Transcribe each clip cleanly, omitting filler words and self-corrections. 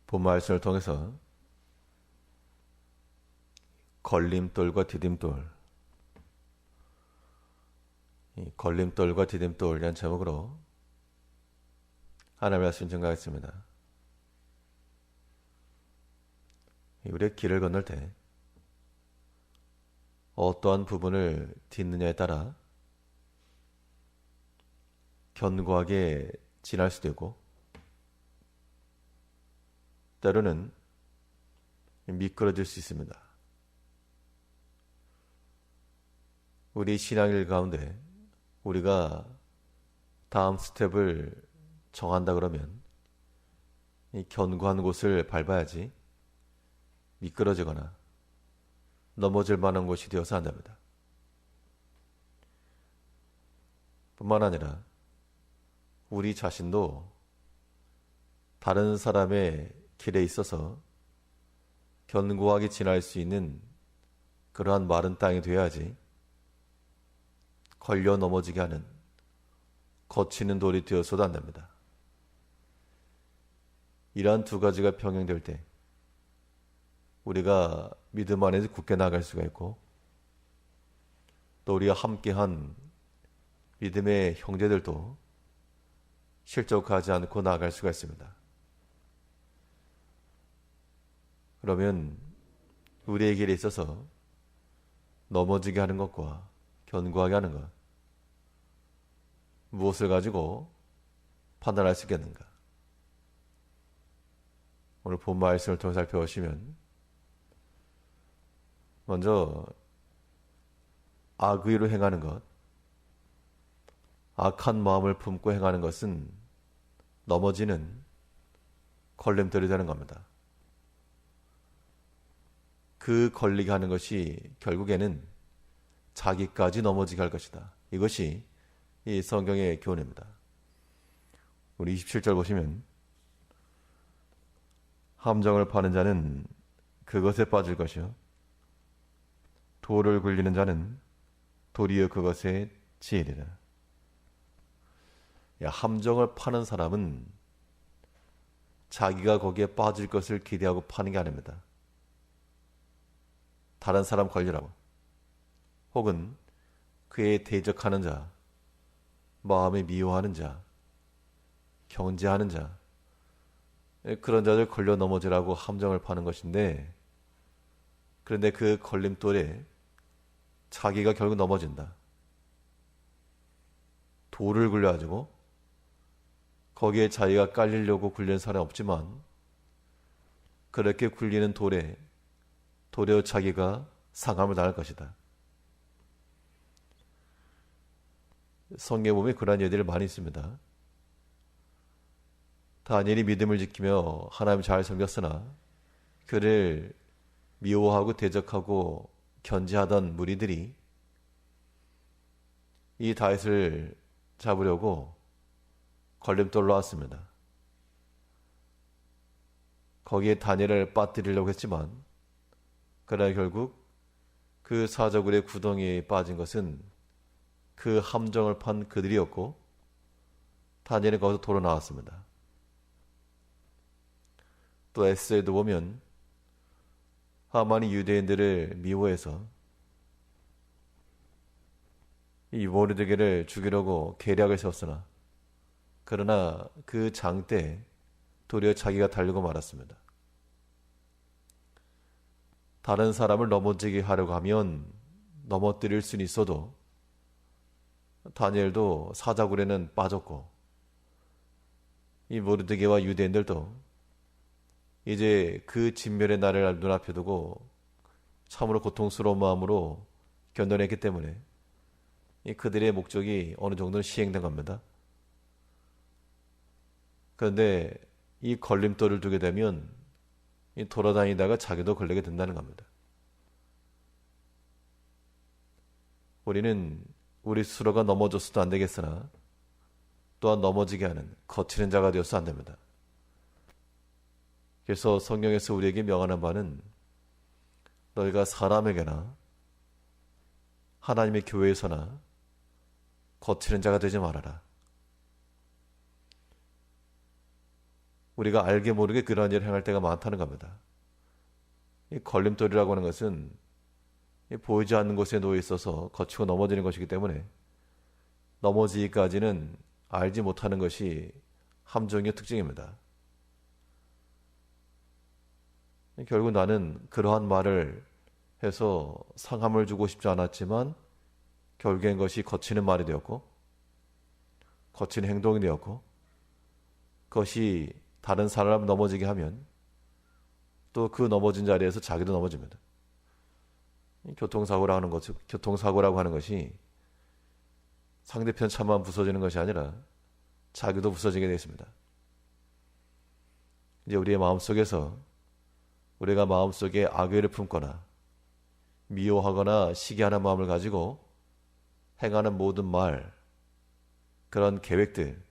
본 말씀을 통해서 걸림돌과 디딤돌, 이 걸림돌과 디딤돌이라는 제목으로 하나님의 말씀 증거하겠습니다. 우리의 길을 건널 때 어떠한 부분을 딛느냐에 따라 견고하게 지날 수도 있고 때로는 미끄러질 수 있습니다. 우리 신앙일 가운데 우리가 다음 스텝을 정한다 그러면 이 견고한 곳을 밟아야지 미끄러지거나 넘어질 만한 곳이 되어서 안 됩니다. 뿐만 아니라 우리 자신도 다른 사람의 길에 있어서 견고하게 지날 수 있는 그러한 마른 땅이 되어야지 걸려 넘어지게 하는 거치는 돌이 되어서도 안 됩니다. 이러한 두 가지가 병행될 때 우리가 믿음 안에서 굳게 나아갈 수가 있고 또 우리가 함께한 믿음의 형제들도 실족하지 않고 나아갈 수가 있습니다. 그러면 우리의 길에 있어서 넘어지게 하는 것과 견고하게 하는 것 무엇을 가지고 판단할 수 있겠는가? 오늘 본 말씀을 통해 살펴보시면 먼저 악의로 행하는 것, 악한 마음을 품고 행하는 것은 넘어지는 걸림돌이 되는 겁니다. 그 걸리게 하는 것이 결국에는 자기까지 넘어지게 할 것이다. 이것이 이 성경의 교훈입니다. 우리 27절 보시면 함정을 파는 자는 그것에 빠질 것이요 돌을 굴리는 자는 도리어 그것에 치이리라. 함정을 파는 사람은 자기가 거기에 빠질 것을 기대하고 파는 게 아닙니다. 다른 사람 걸리라고 혹은 그에 대적하는 자, 마음에 미워하는 자, 경제하는 자 그런 자들 걸려 넘어지라고 함정을 파는 것인데 그런데 그 걸림돌에 자기가 결국 넘어진다. 돌을 굴려가지고 거기에 자기가 깔리려고 굴리는 사람이 없지만 그렇게 굴리는 돌에 도리어 자기가 상함을 당할 것이다. 성경에 보면 그러한 예들이 많이 있습니다. 다니엘이 믿음을 지키며 하나님 잘 섬겼으나 그를 미워하고 대적하고 견제하던 무리들이 이 다윗을 잡으려고 걸림돌로 왔습니다. 거기에 다니엘을 빠뜨리려고 했지만 그러나 결국 그 사자굴의 구덩이에 빠진 것은 그 함정을 판 그들이었고 다니엘은 거기서 돌아 나왔습니다. 또 에스더에도 보면 하만이 유대인들을 미워해서 이 모르드게를 죽이려고 계략을 세웠으나 그러나 그 장 때 도리어 자기가 달리고 말았습니다. 다른 사람을 넘어지게 하려고 하면 넘어뜨릴 수는 있어도 다니엘도 사자굴에는 빠졌고 이 모르드게와 유대인들도 이제 그 진멸의 날을 눈앞에 두고 참으로 고통스러운 마음으로 견뎌냈기 때문에 그들의 목적이 어느 정도는 시행된 겁니다. 그런데 이 걸림돌을 두게 되면 돌아다니다가 자기도 걸리게 된다는 겁니다. 우리는 우리 스스로가 넘어졌어도 안 되겠으나 또한 넘어지게 하는 거치는 자가 되어서 안 됩니다. 그래서 성경에서 우리에게 명하는 바는 너희가 사람에게나 하나님의 교회에서나 거치는 자가 되지 말아라. 우리가 알게 모르게 그러한 일을 행할 때가 많다는 겁니다. 이 걸림돌이라고 하는 것은 보이지 않는 곳에 놓여 있어서 거치고 넘어지는 것이기 때문에 넘어지기까지는 알지 못하는 것이 함정의 특징입니다. 결국 나는 그러한 말을 해서 상함을 주고 싶지 않았지만 결국엔 것이 거치는 말이 되었고 거치는 행동이 되었고 그것이 다른 사람을 넘어지게 하면 또 그 넘어진 자리에서 자기도 넘어집니다. 교통사고라고 하는 것이 상대편 차만 부서지는 것이 아니라 자기도 부서지게 되어 있습니다. 이제 우리의 마음속에서 우리가 마음속에 악의를 품거나 미워하거나 시기하는 마음을 가지고 행하는 모든 말, 그런 계획들,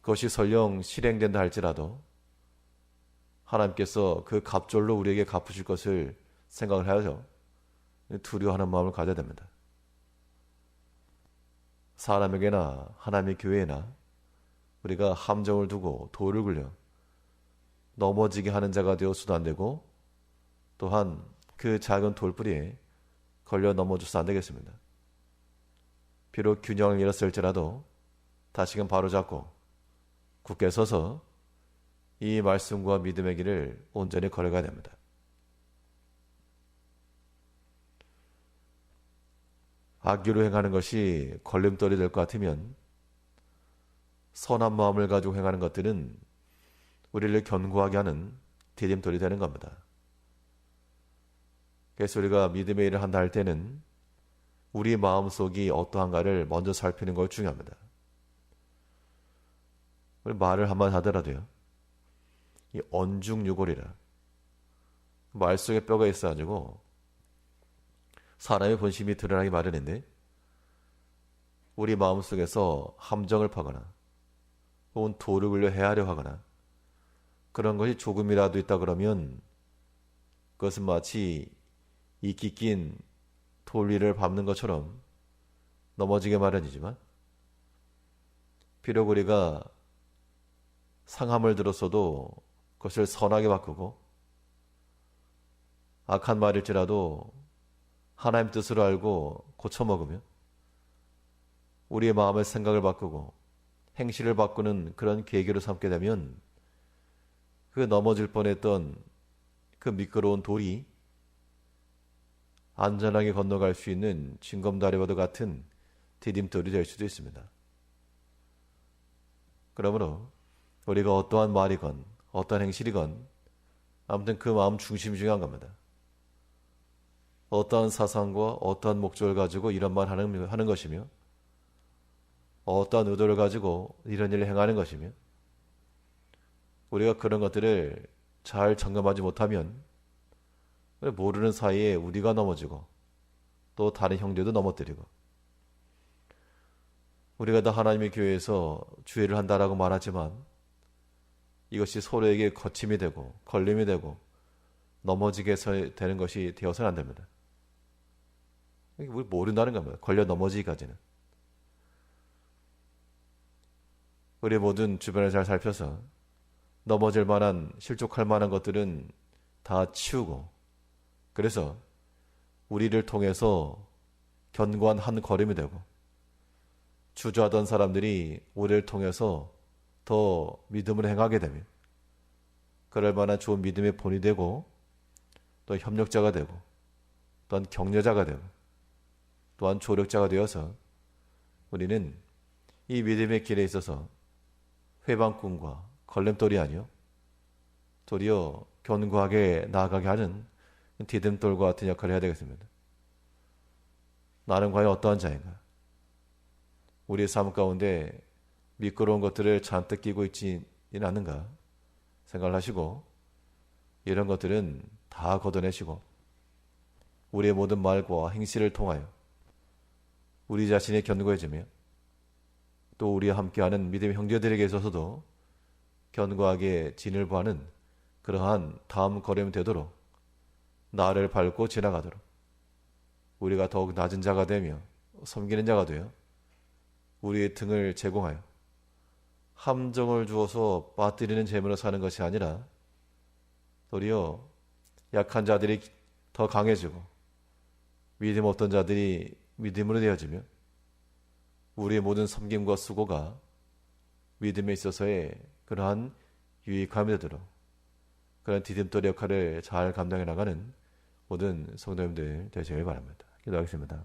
그것이 설령 실행된다 할지라도 하나님께서 그 갑절로 우리에게 갚으실 것을 생각을 해야죠. 두려워하는 마음을 가져야 됩니다. 사람에게나 하나님의 교회에나 우리가 함정을 두고 돌을 굴려 넘어지게 하는 자가 되어서도 안 되고 또한 그 작은 돌뿌리에 걸려 넘어져서 안 되겠습니다. 비록 균형을 잃었을지라도 다시금 바로잡고 굳게 서서 이 말씀과 믿음의 길을 온전히 걸어가야 됩니다. 악기로 행하는 것이 걸림돌이 될 것 같으면 선한 마음을 가지고 행하는 것들은 우리를 견고하게 하는 디딤돌이 되는 겁니다. 그래서 우리가 믿음의 일을 한다 할 때는 우리 마음속이 어떠한가를 먼저 살피는 걸 중요합니다. 우리 말을 한번 하더라도요. 이 언중유골이라 말 속에 뼈가 있어가지고 사람의 본심이 드러나기 마련인데 우리 마음속에서 함정을 파거나 혹은 돌을 굴려 헤아려 하거나 그런 것이 조금이라도 있다 그러면 그것은 마치 이끼 낀 돌 위를 밟는 것처럼 넘어지게 마련이지만 비록 우리가 상함을 들었어도 그것을 선하게 바꾸고 악한 말일지라도 하나님 뜻으로 알고 고쳐먹으며 우리의 마음의 생각을 바꾸고 행실을 바꾸는 그런 계기로 삼게 되면 그 넘어질 뻔했던 그 미끄러운 돌이 안전하게 건너갈 수 있는 징검다리와도 같은 디딤돌이 될 수도 있습니다. 그러므로 우리가 어떠한 말이건 어떠한 행실이건 아무튼 그 마음 중심이 중요한 겁니다. 어떠한 사상과 어떠한 목적을 가지고 이런 말 하는 것이며 어떠한 의도를 가지고 이런 일을 행하는 것이며 우리가 그런 것들을 잘 점검하지 못하면 모르는 사이에 우리가 넘어지고 또 다른 형제도 넘어뜨리고 우리가 다 하나님의 교회에서 주의를 한다라고 말하지만 이것이 서로에게 거침이 되고 걸림이 되고 넘어지게 되는 것이 되어서는 안 됩니다. 우리 모른다는 겁니다. 걸려 넘어지기까지는. 우리 모든 주변을 잘 살펴서 넘어질 만한 실족할 만한 것들은 다 치우고 그래서 우리를 통해서 견고한 한 걸음이 되고 주저하던 사람들이 우리를 통해서 더 믿음을 행하게 되면 그럴 만한 좋은 믿음의 본이 되고 또 협력자가 되고 또한 격려자가 되고 또한 조력자가 되어서 우리는 이 믿음의 길에 있어서 회방꾼과 걸림돌이 아니요 도리어 견고하게 나아가게 하는 디딤돌과 같은 역할을 해야 되겠습니다. 나는 과연 어떠한 자인가? 우리의 삶 가운데 미끄러운 것들을 잔뜩 끼고 있지는 않는가 생각을 하시고 이런 것들은 다 걷어내시고 우리의 모든 말과 행실을 통하여 우리 자신이 견고해지며 또 우리와 함께하는 믿음의 형제들에게 있어서도 견고하게 진을 보하는 그러한 다음 걸음이 되도록 나를 밟고 지나가도록 우리가 더욱 낮은 자가 되며 섬기는 자가 되어 우리의 등을 제공하여 함정을 주어서 빠뜨리는 재물로 사는 것이 아니라 도리어 약한 자들이 더 강해지고 믿음 없던 자들이 믿음으로 되어지며 우리의 모든 섬김과 수고가 믿음에 있어서의 그러한 유익함이 되도록 그런 디딤돌 역할을 잘 감당해 나가는 모든 성도님들 되시길 바랍니다. 기도하겠습니다.